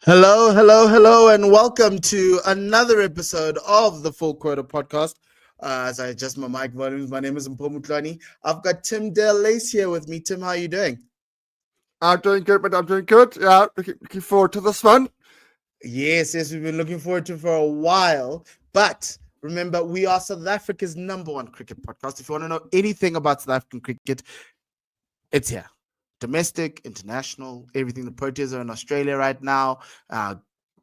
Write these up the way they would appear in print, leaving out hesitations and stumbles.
Hello, hello, hello, and welcome to another episode of the Full Quota Podcast. As I adjust my mic volumes, my name is Mpho and Tim. I've got Tim Lace here with me. Tim, how are you doing? I'm doing good, but I'm doing good. Yeah, looking forward to this one. Yes, we've been looking forward to it for a while. But remember, we are South Africa's number one cricket podcast. If you want to know anything about South African cricket, it's here. Domestic, international, everything. The Proteas are in Australia right now,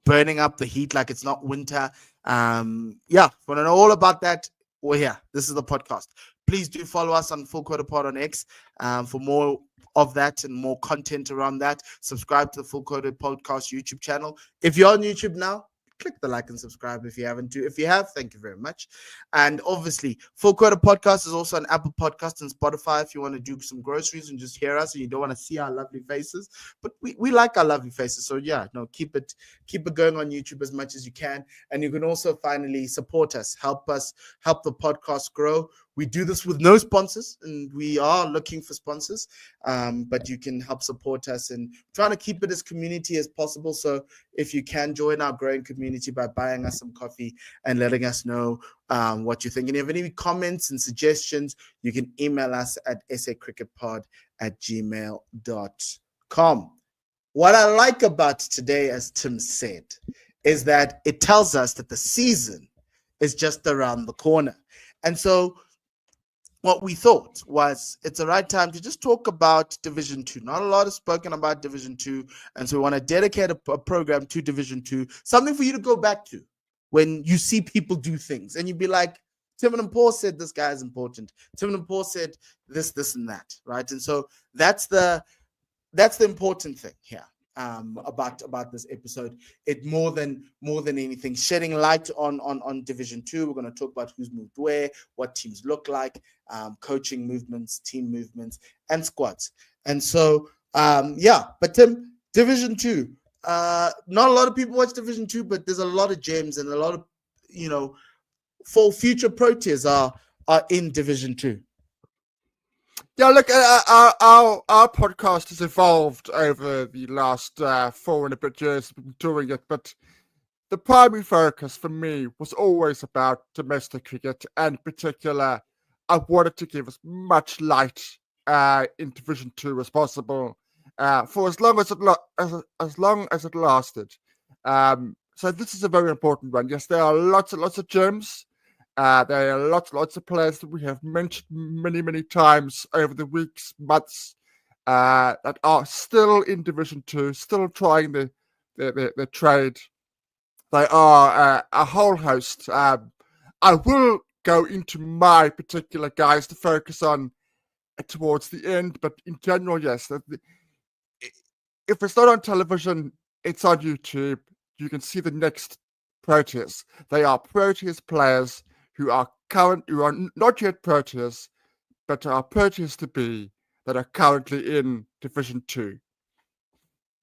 burning up the heat like it's not winter. If you want to know all about that, we're here. This is the podcast. Please do follow us on Full Quota Pod on X for more of that and more content around that. Subscribe to the Full Quota Podcast YouTube channel. If you're on YouTube now, click the like and subscribe if you haven't to. If you have, thank you very much. And obviously, Full Quota Podcast is also on Apple Podcasts and Spotify if you want to do some groceries and just hear us and you don't want to see our lovely faces. But we like our lovely faces. So keep it going on YouTube as much as you can. And you can also finally support us, help the podcast grow. We do this with no sponsors, and we are looking for sponsors. But you can help support us and trying to keep it as community as possible. So if you can join our growing community by buying us some coffee and letting us know what you think. And if you have any comments and suggestions, you can email us at sacricketpod@gmail.com. What I like about today, as Tim said, is that it tells us that the season is just around the corner. And so what we thought was it's the right time to just talk about Division 2. Not a lot is spoken about Division 2, and so we want to dedicate a program to Division 2, something for you to go back to when you see people do things, and you'd be like, Tim and Mpho said this guy is important. Tim and Mpho said this, and that, right? And so that's the important thing here. About this episode, it more than anything, shedding light on Division 2. We're going to talk about who's moved where, what teams look like, coaching movements, team movements, and squads. And so but Tim, Division 2, not a lot of people watch Division 2, but there's a lot of gems and a lot of for future Proteas are in Division 2. Yeah, look, our podcast has evolved over the last 4 and a bit years doing it, but the primary focus for me was always about domestic cricket, and in particular, I wanted to give as much light in Division 2 as possible for as long as it lasted. So this is a very important one. Yes, there are lots and lots of gems. There are lots of players that we have mentioned many times over the weeks, months, that are still in Division 2, still trying the trade. They are a whole host. I will go into my particular guys to focus on towards the end, but in general, yes. If it's not on television, it's on YouTube. You can see the next Proteas. They are Proteas players who are not yet Proteas, but are Proteas to be, that are currently in Division 2.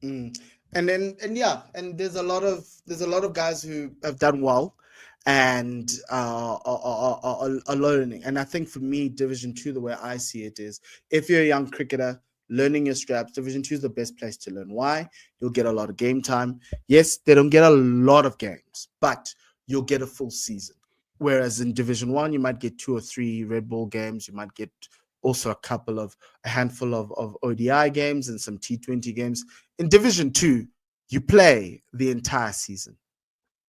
And there's a lot of guys who have done well and are learning. And I think for me, Division 2, the way I see it is, if you're a young cricketer learning your straps, Division 2 is the best place to learn. Why? You'll get a lot of game time. Yes, they don't get a lot of games, but you'll get a full season. Whereas in Division 1, you might get 2 or 3 red ball games. You might get also a handful of ODI games and some T20 games. In Division 2, you play the entire season.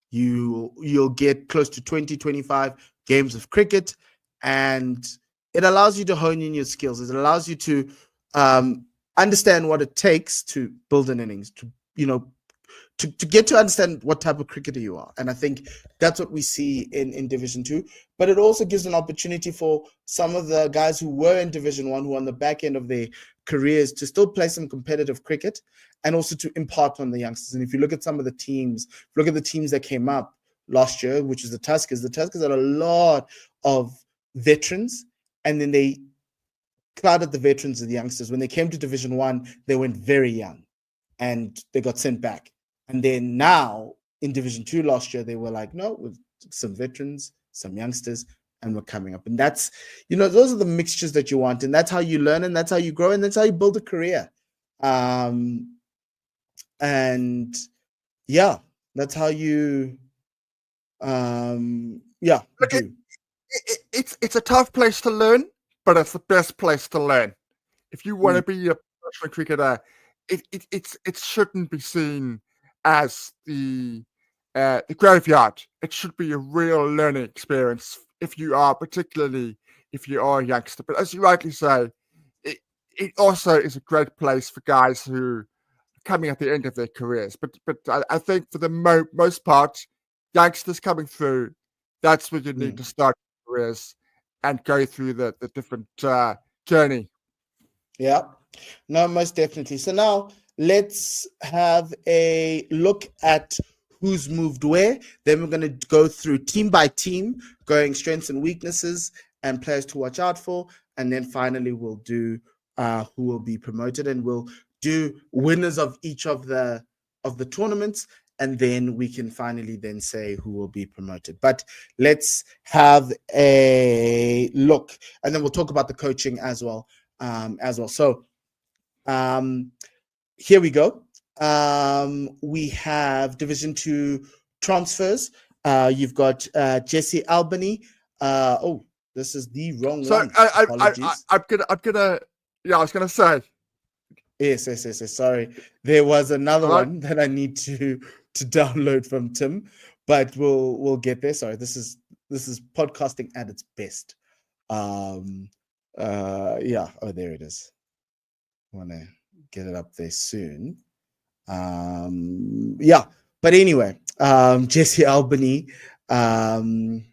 You'll get close to 20, 25 games of cricket, and it allows you to hone in your skills. It allows you to understand what it takes to build an innings, to get to understand what type of cricketer you are. And I think that's what we see in Division 2. But it also gives an opportunity for some of the guys who were in Division 1, who are on the back end of their careers, to still play some competitive cricket and also to impart on the youngsters. And if you look at some of the teams, look at the teams that came up last year, which is the Tuskers had a lot of veterans, and then they clouded the veterans and the youngsters. When they came to Division 1, they went very young and they got sent back. And then now in Division 2 last year, they were like, no, with some veterans, some youngsters, and we're coming up. And that's, those are the mixtures that you want. And that's how you learn, and that's how you grow, and that's how you build a career. And Yeah, that's how you yeah, Look, do. it's a tough place to learn, but it's the best place to learn. If you want Mm, to be a professional cricketer, it shouldn't be seen as the graveyard. It should be a real learning experience if you are, particularly if you are a youngster. But as you rightly say, it it also is a great place for guys who are coming at the end of their careers. But I think for the most part, youngsters coming through, that's where you need mm. to start your careers and go through the different journey. Yeah, no, most definitely. So now let's have a look at who's moved where. Then we're going to go through team by team, going strengths and weaknesses and players to watch out for. And then finally, we'll do who will be promoted, and we'll do winners of each of the tournaments. And then we can finally then say who will be promoted. But let's have a look, and then we'll talk about the coaching as well. So um, here we go. We have Division 2 transfers. You've got Jesse Albany. Oh, this is the wrong So one. Apologies. I'm gonna, yeah, I was gonna say, Yes. Sorry, there was another all right. one that I need to download from Tim, but we'll get there. Sorry, this is podcasting at its best. Um, yeah. Oh, there it is. I want to get it up there soon. Yeah, but anyway, Jesse Albany. Um,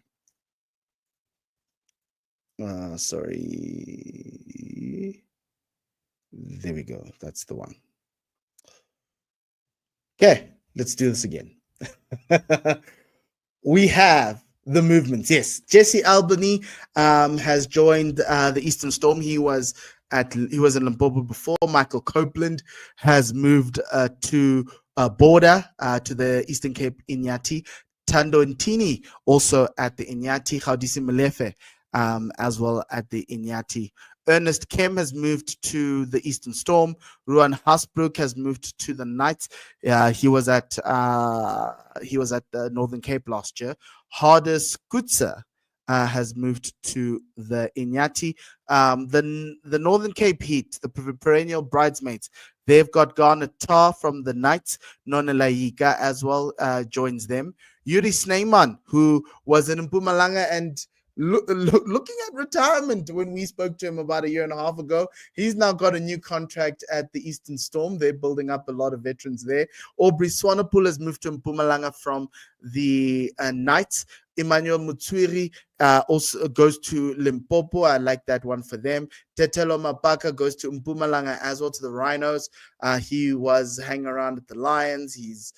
Sorry. There we go. That's the one. Okay, let's do this again. We have the movements. Yes, Jesse Albany has joined the Eastern Storm. He was in Limpopo before. Michael Copeland has moved to Border to the Eastern Cape Inyati. Tando Ntini also at the Inyati. Gaudisi Malefe as well at the Inyati. Ernest Kem has moved to the Eastern Storm. Ruan Hasbrook has moved to the Knights. He was at the Northern Cape last year. Hardis Kutsa has moved to the Inyati. The Northern Cape Heat, the perennial bridesmaids, they've got Garnet Tar from the Knights. Nonelaika as well joins them. Yuri Sneyman, who was in Mpumalanga and looking at retirement when we spoke to him about a year and a half ago. He's now got a new contract at the Eastern Storm. They're building up a lot of veterans there. Aubrey Swanepoel has moved to Mpumalanga from the Knights. Emmanuel Mutswiri also goes to Limpopo. I like that one for them. Tetelo Mapaka goes to Mpumalanga as well, to the Rhinos. He was hanging around at the Lions. He's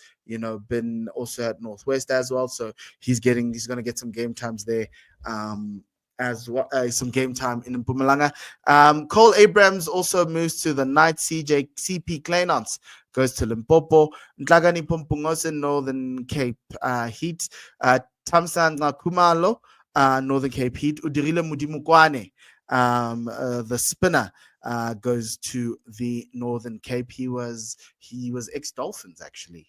been also at Northwest as well, so he's going to get some game times there as well, some game time in Mpumalanga. Cole Abrams also moves to the Knights. CP Kleinans goes to Limpopo. Ntlagani Pumpungose, Northern Cape Heat. Tamsan Kumalo, Northern Cape Heat. Udirile Mudimukwane, the spinner, goes to the Northern Cape. He was ex-Dolphins actually.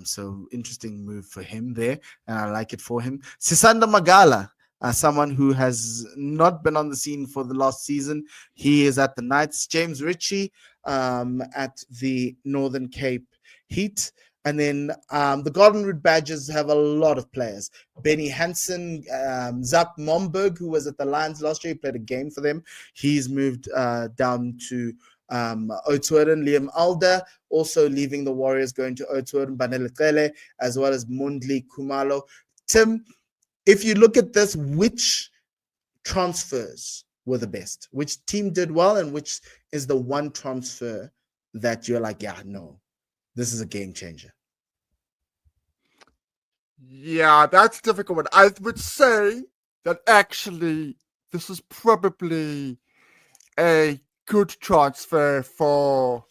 So interesting move for him there, and I like it for him. Sisanda Magala, someone who has not been on the scene for the last season. He is at the Knights. James Ritchie at the Northern Cape Heat. And then the Golden Root Badgers have a lot of players. Benny Hansen, Zach Momberg, who was at the Lions last year, he played a game for them. He's moved down to Oudtshoorn. Liam Alder also leaving the Warriors, going to Oudtshoorn. Banele as well as Mundli Kumalo. Tim, if you look at this, which transfers were the best? Which team did well, and which is the one transfer that you're like, yeah, no, this is a game changer? Yeah, that's a difficult one. I would say that actually this is probably a good transfer for.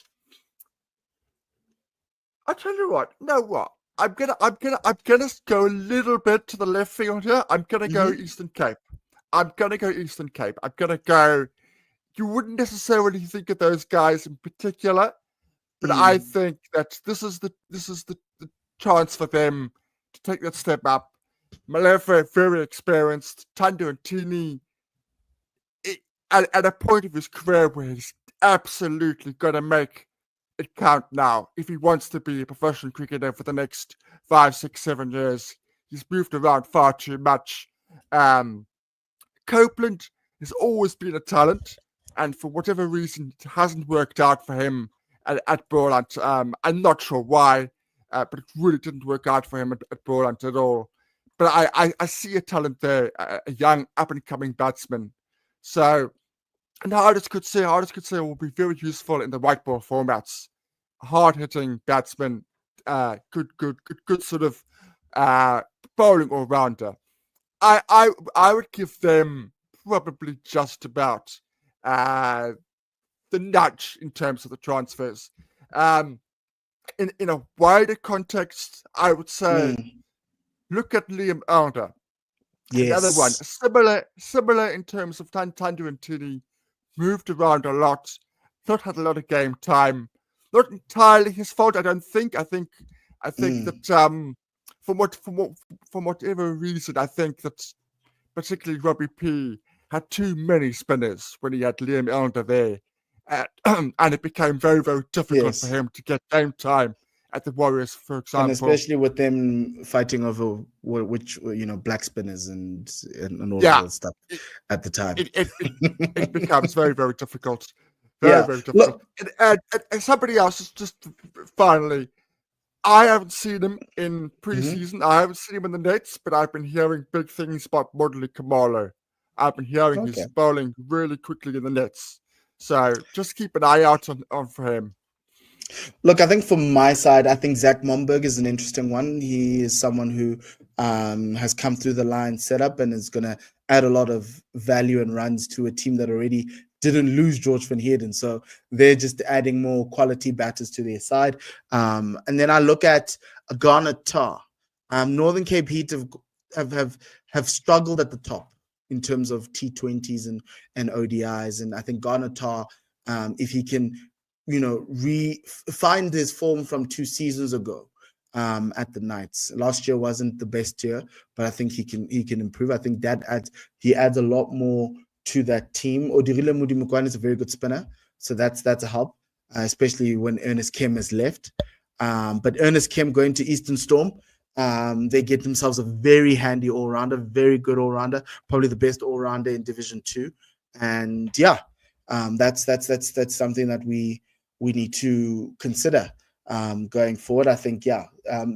I tell you what. You know what? I'm gonna go a little bit to the left field here. I'm gonna go Mm-hmm. Eastern Cape. I'm gonna go Eastern Cape. I'm gonna go. You wouldn't necessarily think of those guys in particular, but I Mm. think that this is the chance for them to take that step up. Malefe, very experienced. Tando and Tini, at a point of his career where he's absolutely got to make it count now. If he wants to be a professional cricketer for the next 5, 6, 7 years, he's moved around far too much. Copeland has always been a talent, and for whatever reason, it hasn't worked out for him at Borland. I'm not sure why, but it really didn't work out for him at Borland at all. But I see a talent there, a young up-and-coming batsman. So, and Hardest could say will be very useful in the white ball formats. Hard-hitting batsman, good sort of bowling all-rounder. I would give them probably just about the nudge in terms of the transfers. In a wider context, I would say look at Liam Elder. Another one, similar in terms of Tandu and Tini, moved around a lot, not had a lot of game time. Not entirely his fault, I don't think. I think that from whatever reason, I think that particularly Robbie P had too many spinners when he had Liam Elder there, and it became very, very difficult for him to get game time at the Warriors, for example. And especially with them fighting over which black spinners and all of that stuff at the time. It becomes very, very difficult. Very difficult. Look, and somebody else, just finally, I haven't seen him in preseason. I haven't seen him in the nets, but I've been hearing big things about Modley Kamalo. I've been hearing he's bowling really quickly in the nets. So just keep an eye out on for him. Look, I think from my side, I think Zach Momberg is an interesting one. He is someone who has come through the line setup and is going to add a lot of value and runs to a team that already didn't lose George van Heerden. So they're just adding more quality batters to their side. And then I look at Garner Tar. Northern Cape Heat have struggled at the top in terms of T20s and ODIs. And I think Garner Tar, if he can find his form from 2 seasons ago at the Knights. Last year wasn't the best year, but I think he can improve. I think that he adds a lot more to that team. Odirile Mudimukwane is a very good spinner, so that's a help, especially when Ernest Kemp has left. But Ernest Kemp going to Eastern Storm, they get themselves a very handy all-rounder, very good all-rounder, probably the best all-rounder in Division 2. And that's something that we need to consider going forward. I think,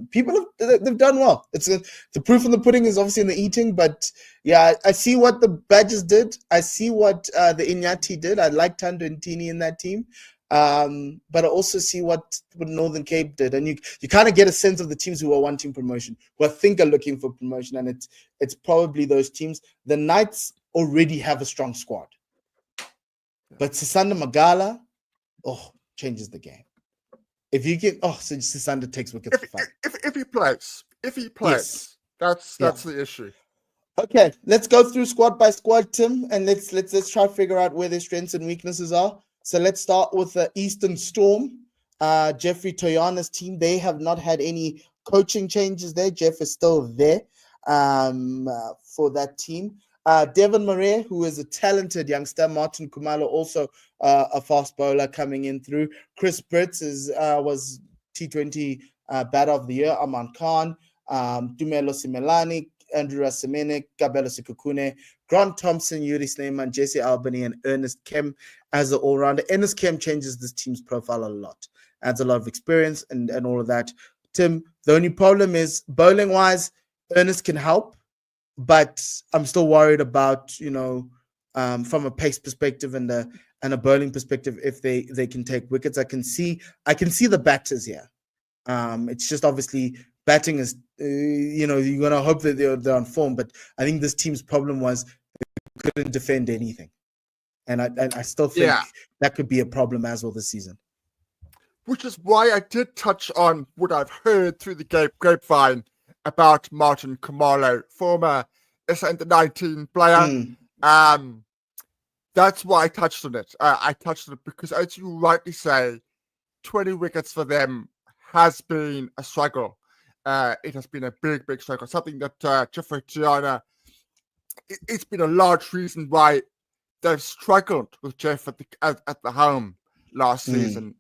people they've done well. It's the proof in the pudding is obviously in the eating, but I see what the Badgers did. I see what the Inyati did. I like Tando and Tini in that team. But I also see what Northern Cape did. And you kind of get a sense of the teams who are wanting promotion, who I think are looking for promotion. And it's probably those teams. The Knights already have a strong squad. But Sisanda Magala, changes the game. If you get so Sisanda takes wickets for fun. If he plays, yes. that's the issue. Okay, let's go through squad by squad, Tim, and let's try to figure out where their strengths and weaknesses are. So let's start with the Eastern Storm. Jeffrey Toyana's team, they have not had any coaching changes there. Jeff is still there for that team. Devon Murray, who is a talented youngster. Martin Kumalo, also a fast bowler coming in through. Chris Britz was T20 Batter of the Year. Aman Khan, Dumelo Simelani, Andrew Rasimene, Gabelo Sikukune, Grant Thompson, Yuri Snyman, Jesse Albany, and Ernest Kemp as the all-rounder. Ernest Kemp changes this team's profile a lot. Adds a lot of experience and all of that. Tim, the only problem is bowling-wise, Ernest can help. But I'm still worried about, from a pace perspective and a bowling perspective, if they can take wickets. I can see the batters here. It's just obviously batting is, you're gonna hope that they're on form. But I think this team's problem was they couldn't defend anything, and I still think that could be a problem as well this season. Which is why I did touch on what I've heard through the grapevine about Martin Kumalo, former SA Under-19 player. That's why I touched on it. I touched on it because, as you rightly say, 20 wickets for them has been a struggle. it has been a big struggle. Something that Jeffrey Gianna, it's been a large reason why they've struggled with Jeff at the home last Mm, season,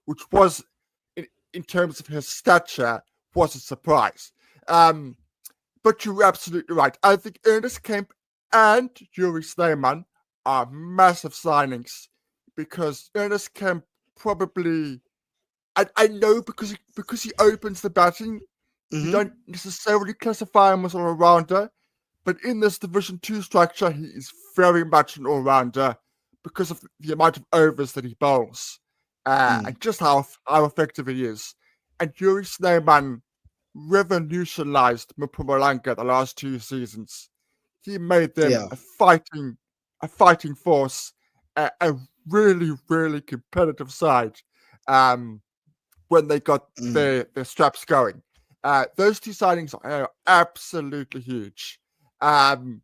which was, in terms of his stature, was a surprise. But you're absolutely right. I think Ernest Kemp and Yuri Sleiman are massive signings because Ernest Kemp probably, I know because he opens the batting, you hmm don't necessarily classify him as an all-rounder, but in this Division 2 structure, he is very much an all-rounder because of the amount of overs that he bowls mm, and just how effective he is. And Yuri Sleiman revolutionized Mpumalanga the last 2 seasons. He made them yeah, a fighting force, a really competitive side when they got mm, their straps going. Those two signings are absolutely huge. Um,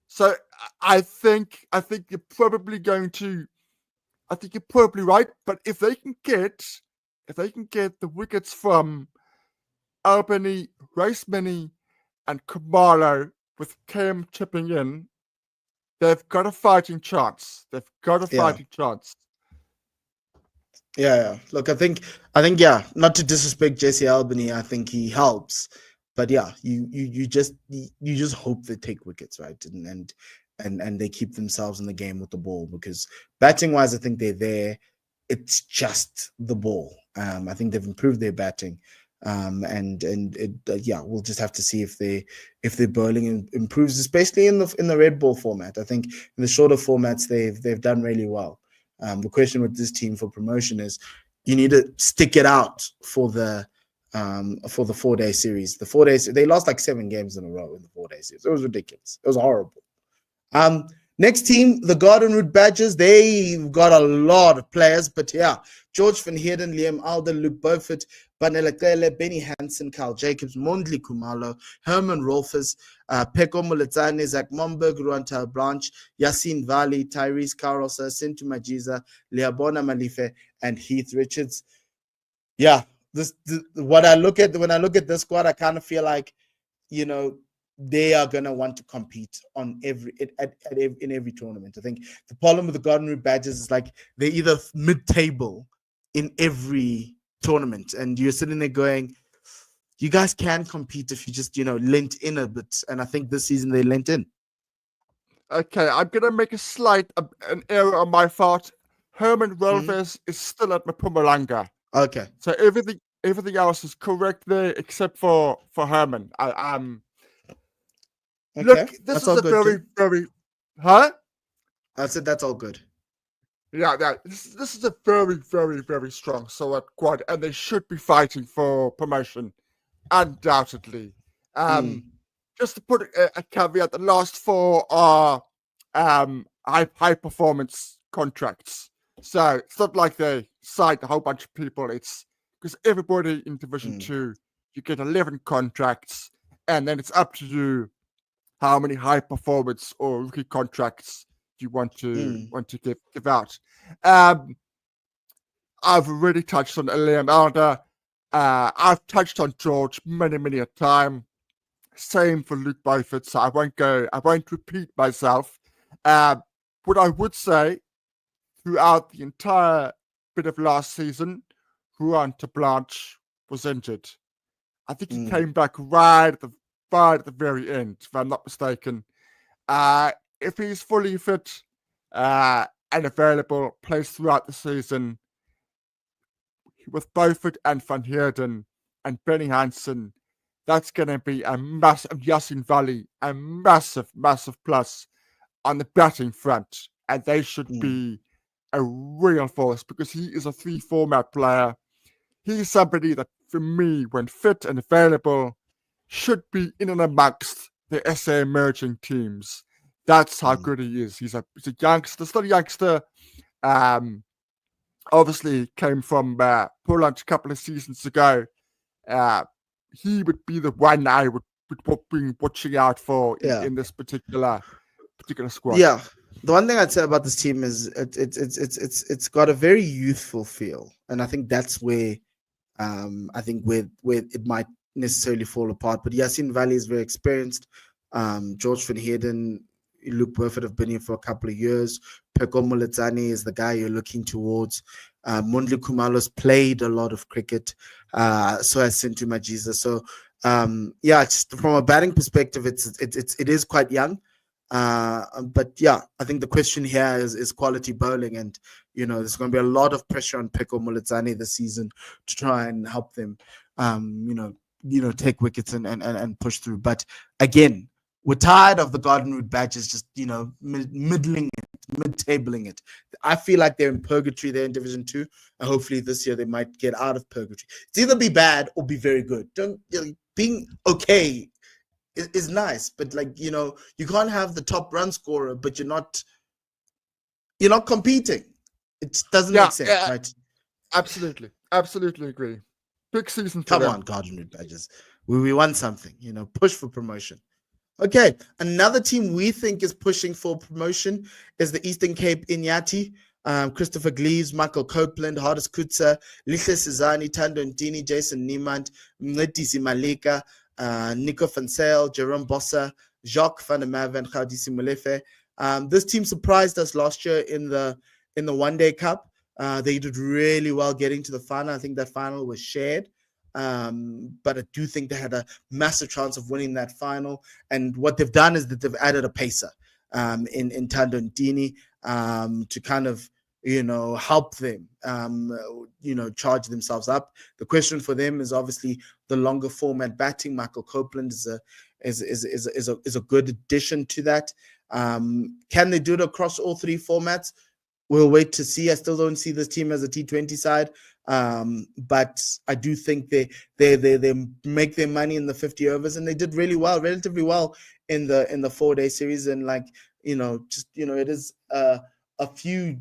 so I think you're probably going to. I think you're probably right. But if they can get the wickets from Albany, Racemanny, and Kamalo with Cam chipping in, they've got a fighting chance. They've got a yeah. fighting chance. Yeah. Look, I think, yeah. Not to disrespect Jesse Albany, I think he helps, but yeah, you just hope they take wickets, right? And they keep themselves in the game with the ball because batting wise, I think they're there. It's just the ball. I think they've improved their batting, and it, yeah, we'll just have to see if their bowling improves, especially in the red ball format. I think in the shorter formats they've done really well. The question with this team for promotion is you need to stick it out for the 4 day series. The 4 days they lost like 7 games in a row in the 4 day series. It was ridiculous. It was horrible. Um, Next team, the Garden Route Badgers. They've got a lot of players, but yeah, George Van Heerden, Liam Alden, Luke Beaufort, Banela Kele, Benny Hansen, Carl Jacobs, Mondli Kumalo, Herman Rolfers, Peko Moletsane, Zach Momberg, Ruanta Branch, Yassine Valley, Tyrese Carosa, Sintu Majiza, Leabona Malife, and Heath Richards. Yeah, what I look at when I look at this squad, I kind of feel like, you know, they are going to want to compete on in every tournament. I think the problem with the Garden Route Badgers is like they're either mid-table in every tournament, and you're sitting there going, you guys can compete if you just, lent in a bit. And I think this season they lent in. Okay, I'm gonna make an error on my part. Herman Mhm. Rolfes is still at Mpumalanga. Okay. So everything else is correct there except for Herman. Okay. Look, this That's is all a good, very Tim. very huh? I said that's all good. Yeah. This is a very strong squad, and they should be fighting for promotion, undoubtedly. Um, Mm, just to put a caveat, the last four are high performance contracts. So it's not like they signed a whole bunch of people. It's because everybody in Division mm, 2, you get 11 contracts, and then it's up to you how many high performance or rookie contracts you mm, want to give out. Um, I've already touched on Liam Elder. I've touched on George many a time. Same for Luke Beaufort, so I won't repeat myself. What I would say throughout the entire bit of last season, Juan Blanche was injured. I think he mm, came back right at the very end, if I'm not mistaken. If he's fully fit and available, plays throughout the season with Beaufort and Van Heerden and Benny Hansen, that's going to be a massive Yasin Valley, a massive plus on the batting front, and they should mm, be a real force because he is a 3 format player. He's somebody that, for me, when fit and available, should be in and amongst the SA emerging teams. That's how mm. good he is. He's a youngster, still a youngster. Um, Obviously, came from Poland a couple of seasons ago. Uh, he would be the one I would be watching out for Yeah. in this particular squad. Yeah. The one thing I'd say about this team is it's got a very youthful feel, and I think that's where I think where it might necessarily fall apart. But Yassine Valley is very experienced. George Van Heerden, Luke Burford have been here for a couple of years. Peko Moletsane is the guy you're looking towards. Mondli Khumalo's played a lot of cricket. So has Sintu Majiza. So just from a batting perspective, it is quite young. But yeah, I think the question here is quality bowling, and there's going to be a lot of pressure on Peko Moletsane this season to try and help them, take wickets and push through. But again, we're tired of the Garden Route badges just mid-tabling it. I feel like they're in purgatory there in Division 2, and hopefully this year they might get out of purgatory. It's either be bad or be very good. Being okay is nice, but you can't have the top run scorer, but you're not competing. It doesn't make sense, right? Absolutely agree. Big season for Come them. on, Garden Route badges. We want something, push for promotion. Okay, another team we think is pushing for promotion is the Eastern Cape Inyati. Christopher Gleaves, Michael Copeland, Hardis Kutsa, Lihle Sizani, Tando Ndini, Jason Niemand, Mletisi Malika, Nico van Sale, Jerome Bossa, Jacques van der Merwe, and Khadisi Molefe. This team surprised us last year in the One Day Cup. They did really well getting to the final. I think that final was shared. But I do think they had a massive chance of winning that final. And what they've done is that they've added a pacer in Tando Ndini to kind of help them charge themselves up. The question for them is obviously the longer format batting. Michael Copeland is a good addition to that. Can they do it across all three formats? We'll wait to see. I still don't see this team as a T20 side. But I do think they make their money in the 50 overs, and they did relatively well in the 4-day series. And it is a few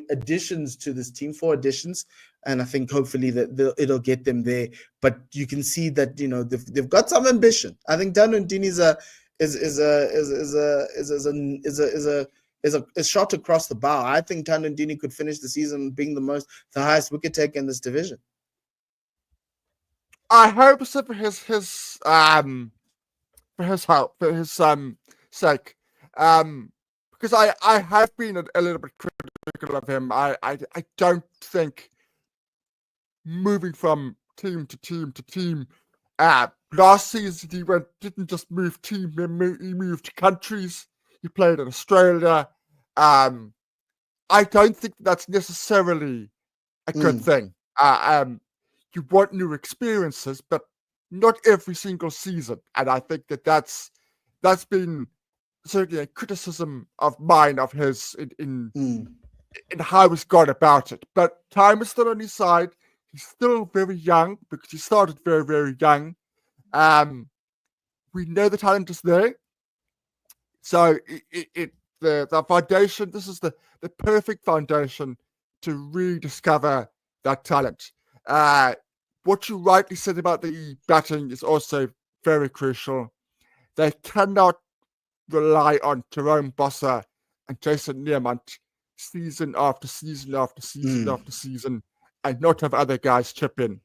additions to this team, 4 additions, and I think hopefully that it'll get them there. But you can see that they've got some ambition. I think Tando Ndini is a shot across the bow. I think Tando Ndini could finish the season being the highest wicket taker in this division. I hope so for his sake. Because I have been a little bit critical of him. I don't think moving from team to team. Last season he didn't just move team, he moved countries. He played in Australia. I don't think that's necessarily a good thing. You want new experiences, but not every single season. And I think that's been certainly a criticism of mine of his in how he's gone about it. But time is still on his side. He's still very young because he started very, very young. We know the talent is there. So the foundation, this is the perfect foundation to rediscover that talent. What you rightly said about the batting is also very crucial. They cannot rely on Jerome Bossa and Jason Niemand season after season after season after season and not have other guys chip in.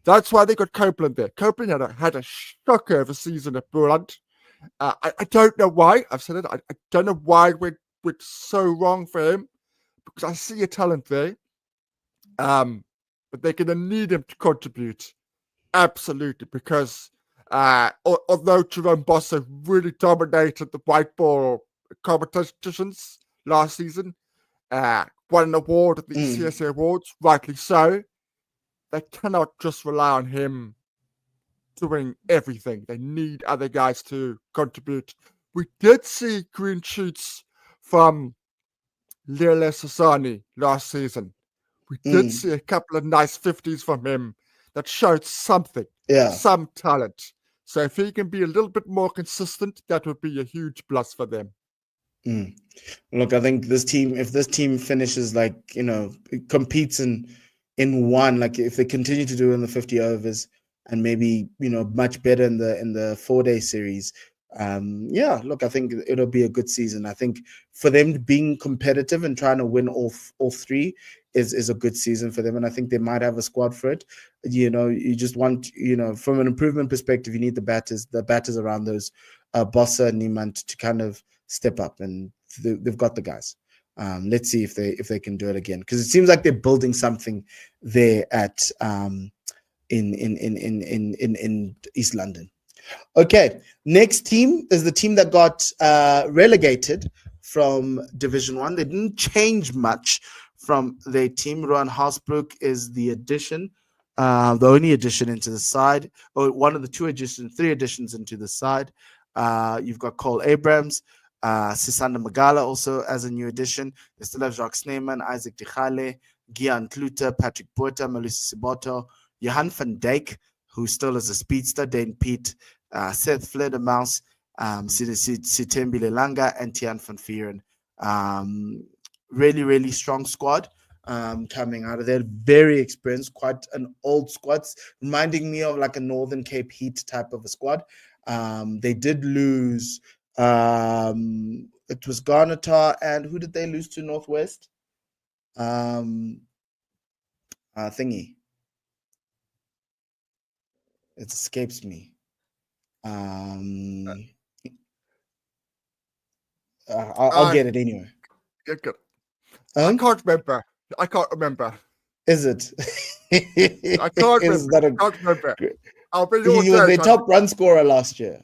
That's why they got Copeland there. Copeland had a shocker of a season at Buland. I don't know why. I've said it. I don't know why we're so wrong for him, because I see a talent there. But they're going to need him to contribute. Absolutely. Because although Jerome Bossa really dominated the white ball competitions last season, won an award at the CSA Awards, rightly so, they cannot just rely on him doing everything. They need other guys to contribute. We did see green shoots from Lihle Sizani last season. We did see a couple of nice 50s from him that showed something, some talent. So if he can be a little bit more consistent, that would be a huge plus for them. Look, I think this team, if this team finishes competes in one, like if they continue to do it in the 50 overs and maybe much better in the 4-day series, Yeah, look, I think it'll be a good season. I think for them being competitive and trying to win all three is a good season for them, and I think they might have a squad for it. You just want, from an improvement perspective, you need the batters around those Bossa and Niemand to kind of step up, and they've got the guys. Let's see if they can do it again, because it seems like they're building something there at in East London. Okay, next team is the team that got relegated from Division One. They didn't change much from their team. Rohan Haasbroek is the addition, the only addition into the side, or one of the three additions into the side. You've got Cole Abrams, Sisanda Magala also as a new addition. They still have Jacques Sneeman, Isaac Dichale, Gian Kluter, Patrick Botha, Malusi Siboto, Johan van Dijk, who still is a speedster, Dane Pete, Seth Fledermaus, Sitembi Lelanga, and Tian van Vieren. Really, really strong squad coming out of there. Very experienced, quite an old squad, reminding me of like a Northern Cape Heat type of a squad. They did lose. It was Garnatar, and who did they lose to? Northwest. Thingy. It escapes me. I'll get it anyway. Good. I can't remember. Is it? I can't Is remember. that I can't remember. He was their top run scorer last year.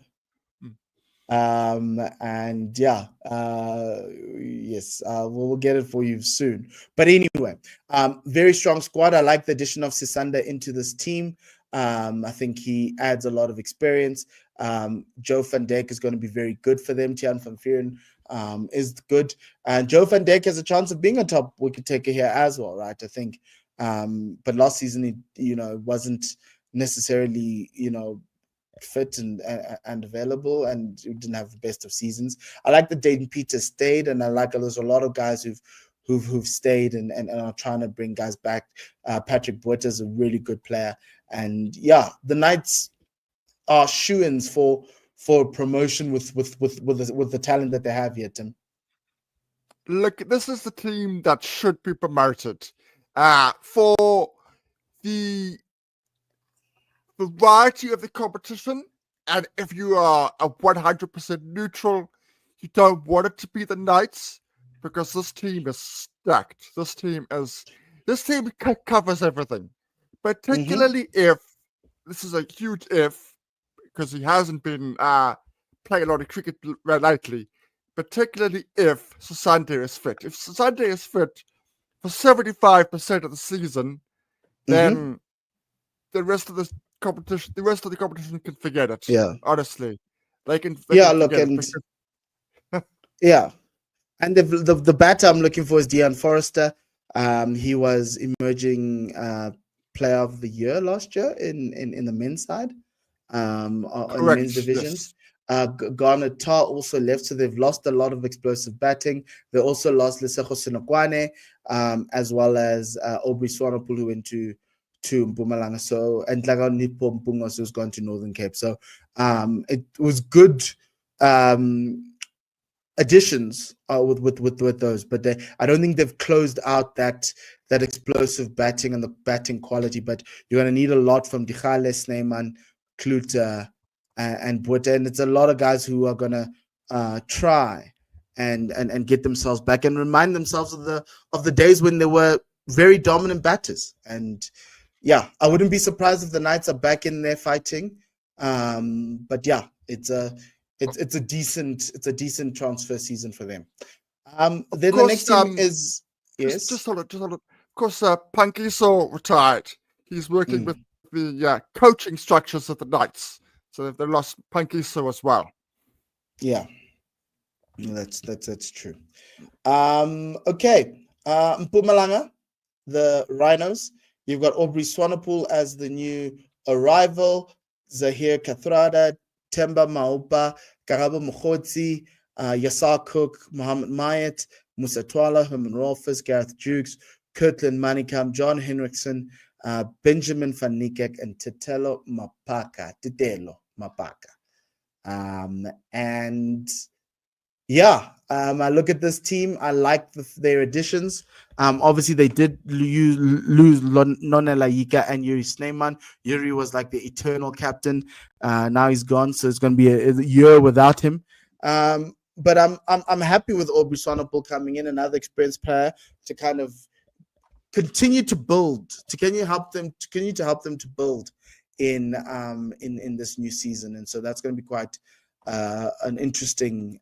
Hmm. And yeah, yes, we'll get it for you soon. But anyway, very strong squad. I like the addition of Sisanda into this team. I think he adds a lot of experience. Joe van Dijk is going to be very good for them. Tian van Vieren is good. And Joe van Dijk has a chance of being a top wicket taker here as well, right? I think. But last season, he, wasn't necessarily, fit and available, and didn't have the best of seasons. I like that Dayton Peter stayed, and I like there's a lot of guys who've stayed and are trying to bring guys back. Patrick Botha is a really good player, and yeah, the Knights are shoo-ins for promotion with the talent that they have here, Tim. Look, this is the team that should be promoted. For the variety of the competition, and if you are a 100% neutral, you don't want it to be the Knights, because this team is stacked. This team covers everything, particularly if this is a huge if, because he hasn't been playing a lot of cricket lately. Particularly if Sisanda is fit. If Sisanda is fit for 75% of the season, then the rest of the competition can forget it. Yeah. Honestly, they can look, forget and it. yeah, and the batter I'm looking for is Deon Forrester. He was emerging player of the year last year in the men's side, in the men's divisions. Yes. Garner Tar also left, so they've lost a lot of explosive batting. They also lost Lesego Senokwane, as well as Aubrey Swanepoel, who went to Mpumalanga. So, and Tlagao Mpungos, who's gone to Northern Cape. So it was good additions with those, but I don't think they've closed out that explosive batting and the batting quality. But you're going to need a lot from Dichale, Sneeman, Kluter, and Botha, and it's a lot of guys who are going to try and get themselves back and remind themselves of the days when they were very dominant batters. And yeah, I wouldn't be surprised if the Knights are back in there fighting. But yeah, it's a decent transfer season for them. Then the next team is yes. Just hold it. Of course, Pankiso retired. He's working with the coaching structures of the Knights, so they lost Pankiso as well. Yeah, that's true. Okay, Mpumalanga, the Rhinos. You've got Aubrey Swanepoel as the new arrival. Zahir Kathrada, Temba Maupa, Karabo Mokhodzi, Yasar Cook, Mohammed Mayat, Musa Twala, Herman Rolfers, Gareth Dukes, Kirtland Manikam, John Henriksen, Benjamin Van Niekerk, and Titelo Mapaka. And yeah, I look at this team. I like their additions. Obviously, they did lose Nonela Yika and Yuri Sneyman. Yuri was like the eternal captain. Now he's gone, so it's going to be a year without him. But I'm happy with Aubrey Sonopol coming in, another experienced player to kind of continue to build. Continue to help them to build in this new season, and so that's going to be quite an interesting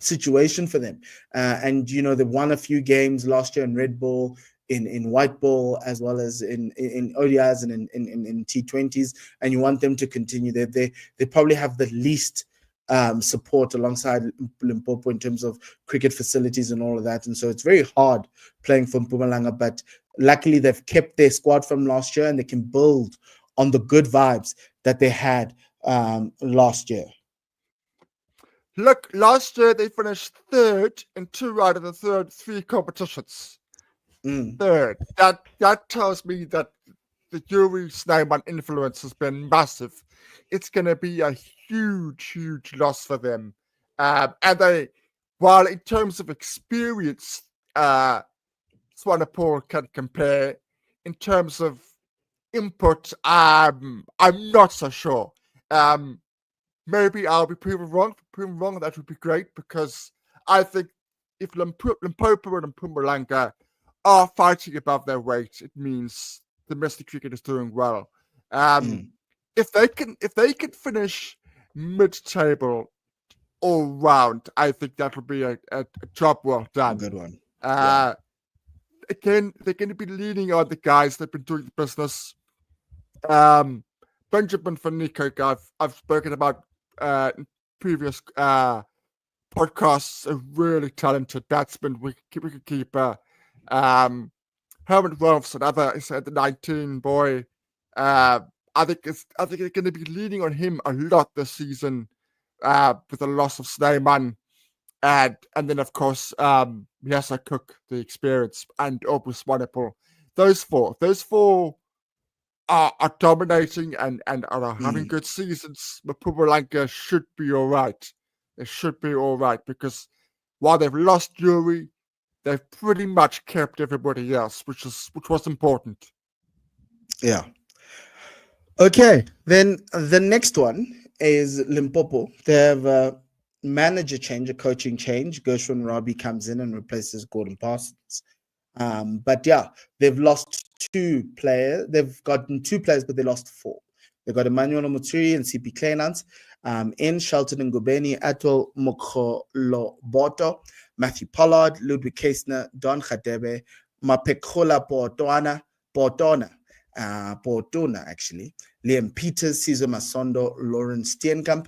situation for them. And they won a few games last year in Red Bull, in White Ball, as well as in ODIs and in T20s. And you want them to continue. They probably have the least support alongside Limpopo in terms of cricket facilities and all of that. And so it's very hard playing for Mpumalanga, but luckily they've kept their squad from last year and they can build on the good vibes that they had last year. Look, last year they finished third in 2 out of the three competitions. Third. That tells me that the Yuri Snowman influence has been massive. It's going to be a huge, huge loss for them. And they, while in terms of experience, Swanepoel can compare, in terms of input, I'm not so sure. Maybe I'll be proven wrong. That would be great, because I think if Limpopo and Mpumalanga are fighting above their weight, it means domestic cricket is doing well. If they can finish mid-table all round, I think that will be a job well done. A good one. Again, they're going to be leaning on the guys that've been doing the business. Benjamin Van Niekerk, I've spoken about in previous podcasts, a really talented batsman, wicketkeeper. Herman Wolfs, another, is the 19 boy. I think they're going to be leaning on him a lot this season, with the loss of Snowman, and then of course Yasa Cook, the experience, and Aubrey Swanepoel. Those four are dominating and are having good seasons. But Mpumalanga should be all right. They should be all right, because while they've lost Yuri, they've pretty much kept everybody else, which was important. Yeah. Okay, then the next one is Limpopo. They have a manager change, a coaching change. Gershwin Rabi comes in and replaces Gordon Parsons. But yeah, they've lost 2 players. They've gotten 2 players, but they lost 4. They've got Emmanuel Muturi and CP Kleinans. In Shelton Ngubeni, Atwell Mokgoloboto, Matthew Pollard, Ludwig Kaesner, Don Khadebe, Mapekgola Portona, actually. Liam Peters, Cesar Masondo, Lawrence Steenkamp.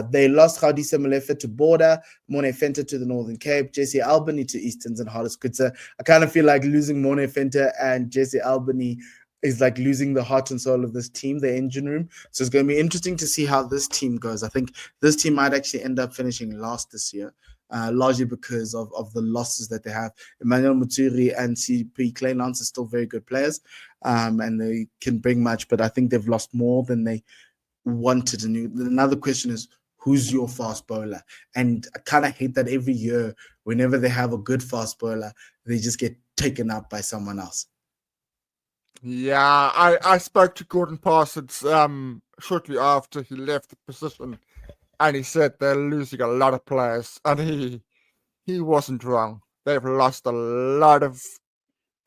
They lost Gaudisa Molefe to Border, Mone Fenter to the Northern Cape, Jesse Albany to Easterns, and Hollis Kutzer. I kind of feel like losing Mone Fenter and Jesse Albany is like losing the heart and soul of this team, the engine room. So it's going to be interesting to see how this team goes. I think this team might actually end up finishing last this year, largely because of the losses that they have. Emmanuel Muturi and CP Kleinans are still very good players, and they can bring much, but I think they've lost more than they wanted. And another question is, who's your fast bowler? And I kind of hate that every year, whenever they have a good fast bowler, they just get taken up by someone else. Yeah, I spoke to Gordon Parsons shortly after he left the position, and he said they're losing a lot of players, and he wasn't wrong. They've lost a lot of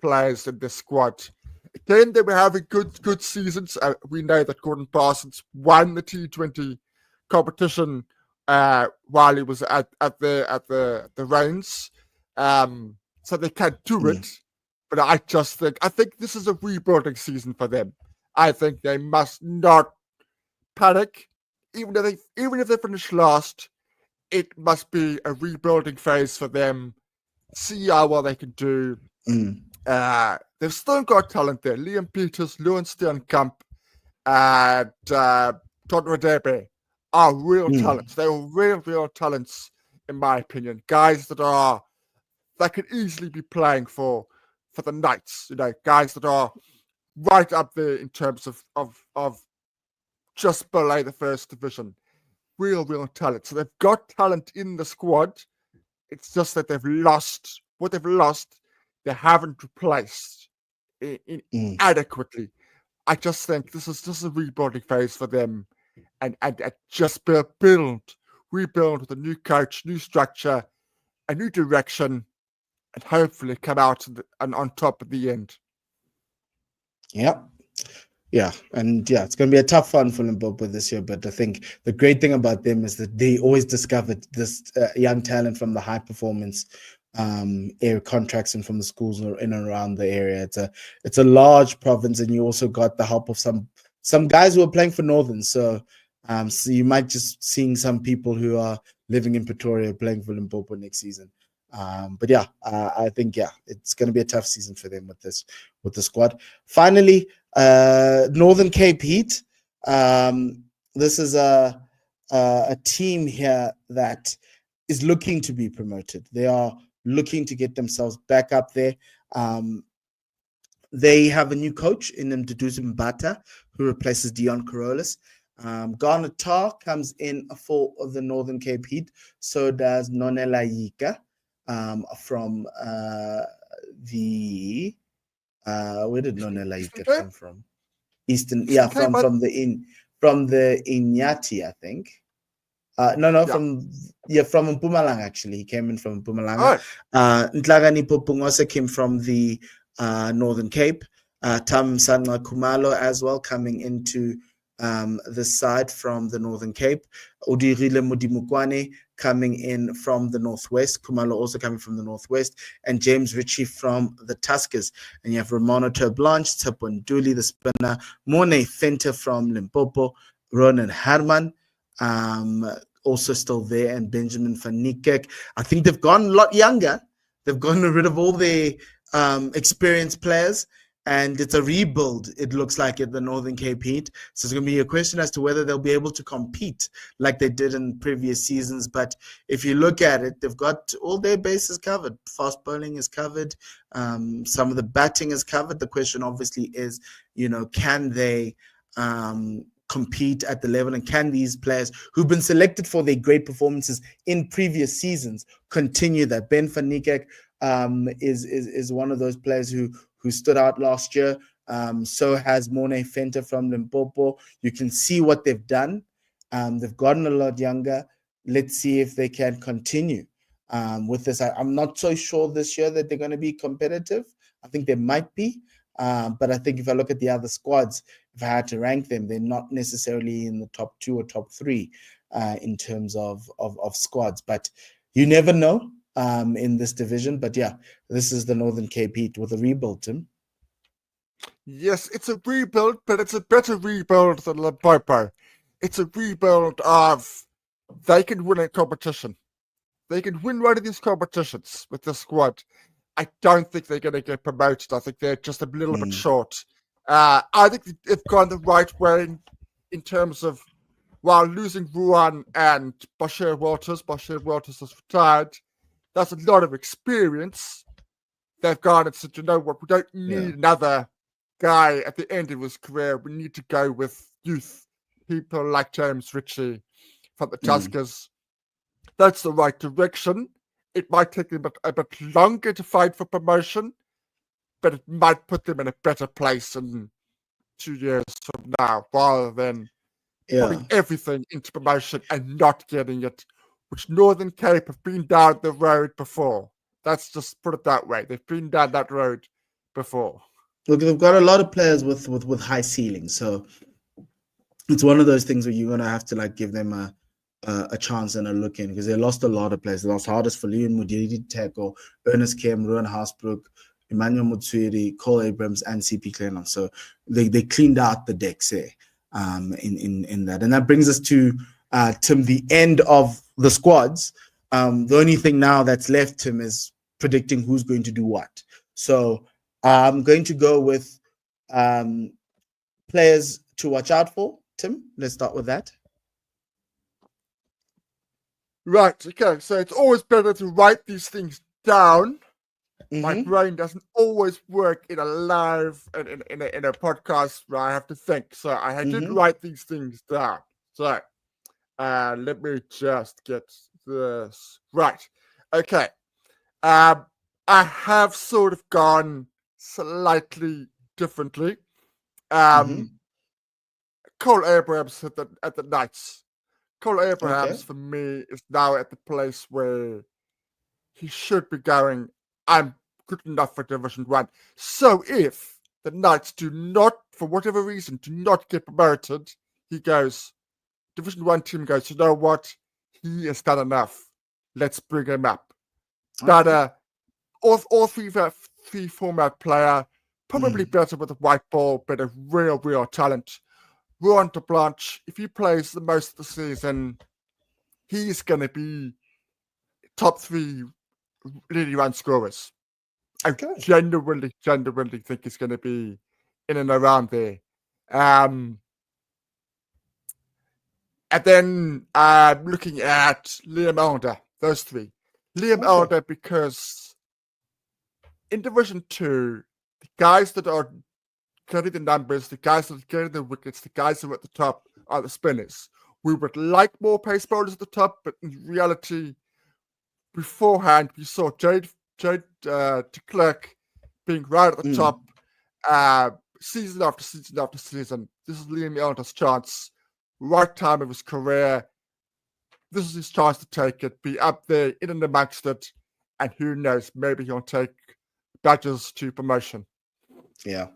players in the squad. Again, they were having good seasons. We know that Gordon Parsons won the T20 competition while he was at the reins, so they can't do it. But I think this is a rebuilding season for them. I think they must not panic. Even if they finish last, it must be a rebuilding phase for them. See how well they can do. They've still got talent there. Liam Peters, Lawrence Steenkamp, and Todd Radebe are real talents. They're real talents, in my opinion. Guys that could easily be playing for the Knights. Guys that are right up there in terms of just below the first division. real talent. So they've got talent in the squad. It's just that they've lost what they've lost. They haven't replaced adequately. I just think this is just a rebuilding phase for them, and just rebuild with a new coach, new structure, a new direction, and hopefully come out and on top at the end. Yep. Yeah, and yeah, it's going to be a tough one for Limpopo this year. But I think the great thing about them is that they always discovered this young talent from the high performance area contracts and from the schools in and around the area. It's a large province, and you also got the help of some guys who are playing for Northern. So you might just seeing some people who are living in Pretoria playing for Limpopo next season. But yeah, I think it's going to be a tough season for them with the squad. Finally, Northern Cape Heat. This is a team here that is looking to be promoted. They are looking to get themselves back up there. They have a new coach in Mduduzi Mbata, who replaces Dion Carolus. Garner Tar comes in for the Northern Cape Heat. So does Nonela Yika from the where did Nonela Yika come from? Eastern, from the Inyati, I think. From Mpumalanga, actually. He came in from Mpumalanga. Ntlagani Popungose came from the Northern Cape. Tam Sanwa Kumalo as well coming into this side from the Northern Cape. Udirile Mudimukwane coming in from the Northwest. Kumalo also coming from the Northwest. And James Ritchie from the Tuskers. And you have Romano Terblanche, Taponduli, the spinner. Morne Fenter from Limpopo. Ronan Herman, also still there. And Benjamin van Niekerk. I think they've gone a lot younger. They've gotten rid of all their experienced players. And it's a rebuild, it looks like, at the Northern Cape Heat. So it's going to be a question as to whether they'll be able to compete like they did in previous seasons. But if you look at it, they've got all their bases covered. Fast bowling is covered. Some of the batting is covered. The question obviously is, can they compete at the level, and can these players who've been selected for their great performances in previous seasons continue that? Ben van Niekerk is one of those players who stood out last year. So has Morne Fenter from Limpopo. You can see what they've done. They've gotten a lot younger. Let's see if they can continue with this. I'm not so sure this year that they're going to be competitive. I think they might be. But I think if I look at the other squads, if I had to rank them, they're not necessarily in the top 2 or top 3 in terms of squads. But you never know in this division. But yeah, this is the Northern Cape Heat with a rebuild, Tim. Yes, it's a rebuild, but it's a better rebuild than Limpopo. It's a rebuild of they can win a competition. They can win one of these competitions with the squad. I don't think they're going to get promoted. I think they're just a little bit short. I think they've gone the right way in terms of, while losing Ruan and Bashir Walters is retired. That's a lot of experience. They've gone and said, you know what, we don't need another guy at the end of his career. We need to go with youth, people like James Ritchie from the Tuskers. That's the right direction. It might take them a bit longer to fight for promotion, but it might put them in a better place in 2 years from now, rather than putting everything into promotion and not getting it, which Northern Cape have been down the road before. Let's just put it that way. They've been down that road before. Look, they've got a lot of players with high ceilings, so it's one of those things where you're going to have to give them a chance and a look in, because they lost a lot of players. They lost Hardest for Leon Mudiri Teko, Ernest Kem, Ruan Haasbroek, Emmanuel Mutsuri, Cole Abrams, and CP Clennon. So they cleaned out the decks there in that. And that brings us to Tim, the end of the squads. The only thing now that's left, Tim, is predicting who's going to do what. So I'm going to go with players to watch out for. Tim, let's start with that. Right, okay. So it's always better to write these things down. My brain doesn't always work in a live, in a podcast where I have to think. So I did write these things down. So Let me just get this right. Okay. I have sort of gone slightly differently. Mm-hmm. Cole Abrahams at the Knights. Cole Okay. Abrahams for me is now at the place where he should be going. I'm good enough for Division 1. So if the Knights do not, for whatever reason, do not get promoted, he goes, Division 1 team goes, you know what? He has done enough. Let's bring him up. Okay. But all three format player, probably Mm. better with a white ball, but a real talent. Ron de Blanche, if he plays the most of the season, he's going to be top 3 really run scorers. I Good. genuinely think he's going to be in and around there. And then looking at Liam Elder, those 3. Liam Okay. Elder, because in Division 2, the guys that are getting the numbers, the guys that are getting the wickets, the guys who are at the top are the spinners. We would like more pace bowlers at the top, but in reality, beforehand, we saw Jade de Klerk being right at the Mm. top, season after season after season. This is Liam Elder's chance. Right time of his career. This is his chance to take it, be up there, in and amongst it, and who knows, maybe he'll take badges to promotion. Yeah.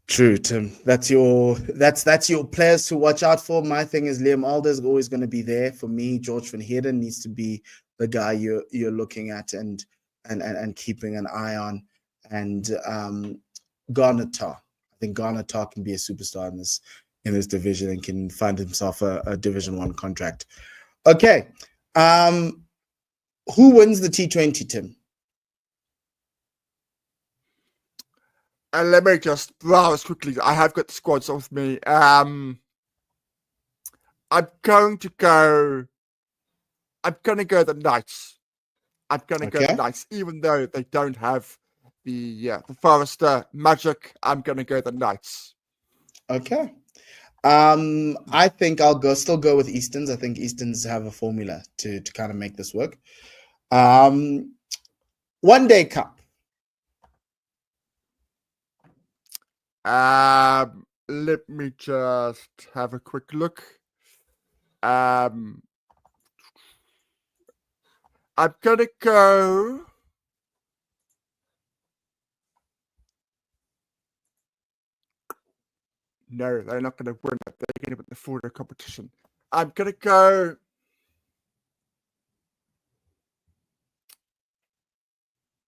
True, Tim. That's your players to watch out for. My thing is Liam Alder is always going to be there for me. George van Heerden needs to be the guy you're looking at and keeping an eye on. And Garnet Tar. I think Garnet Tar can be a superstar in this division and can find himself a Division 1 contract. Okay. Who wins the T20, Tim? And let me just browse quickly. I have got the squads with me. I'm going to go the Knights. I'm going to go the Okay. Knights, even though they don't have the Forester magic. I'm going to go the Knights. Okay. I think I'll still go with Easterns. I think Easterns have a formula to kind of make this work. One Day Cup. Let me just have a quick look. I'm gonna go. No, they're not gonna win it. They're gonna win the Florida competition. I'm gonna go.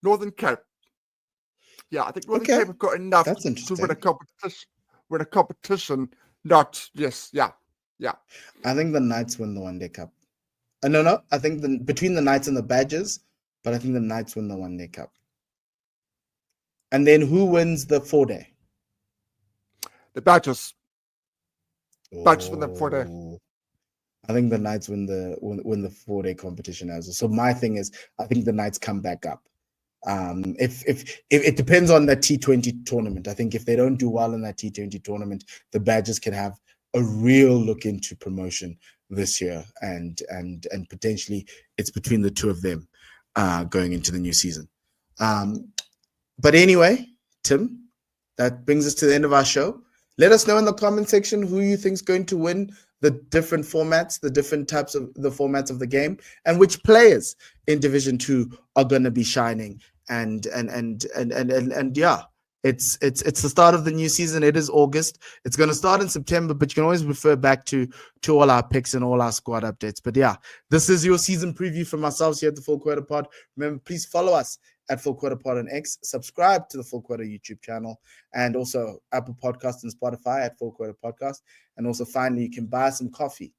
Northern Cape. Yeah, I think Northern Okay. Cape have got enough That's to win interesting. a competition. Win a competition, not yes, yeah. I think the Knights win the One Day Cup. No. I think between the Knights and the Badgers, but I think the Knights win the One Day Cup. And then who wins the 4-day? The Badgers. Badgers win the 4-day. I think the Knights win the 4-day competition as well. So my thing is, I think the Knights come back up. If it depends on that T20 tournament. I think if they don't do well in that T20 tournament, the Badgers can have a real look into promotion this year, and potentially it's between the two of them going into the new season. But anyway, Tim, that brings us to the end of our show. Let us know in the comment section who you think is going to win the different formats, the different types of the formats of the game, and which players in Division 2 are going to be shining. And yeah, it's the start of the new season. It is August. It's going to start in September, but you can always refer back to all our picks and all our squad updates. But yeah, this is your season preview from ourselves here at the Full Quarter Pod. Remember, please follow us at Full Quarter Pod on X. Subscribe to the Full Quarter YouTube channel, and also Apple Podcasts and Spotify at Full Quarter Podcast. And also, finally, you can buy some coffee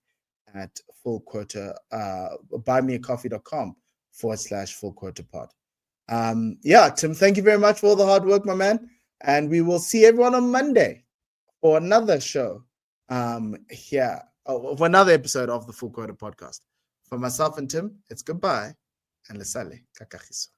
at Full Quarter, buymeacoffee.com/Full Quarter Pod. Yeah, Tim, thank you very much for all the hard work, my man. And we will see everyone on Monday for another show here, for another episode of the Full Quarter Podcast. For myself and Tim, it's goodbye and lesale kakahiso.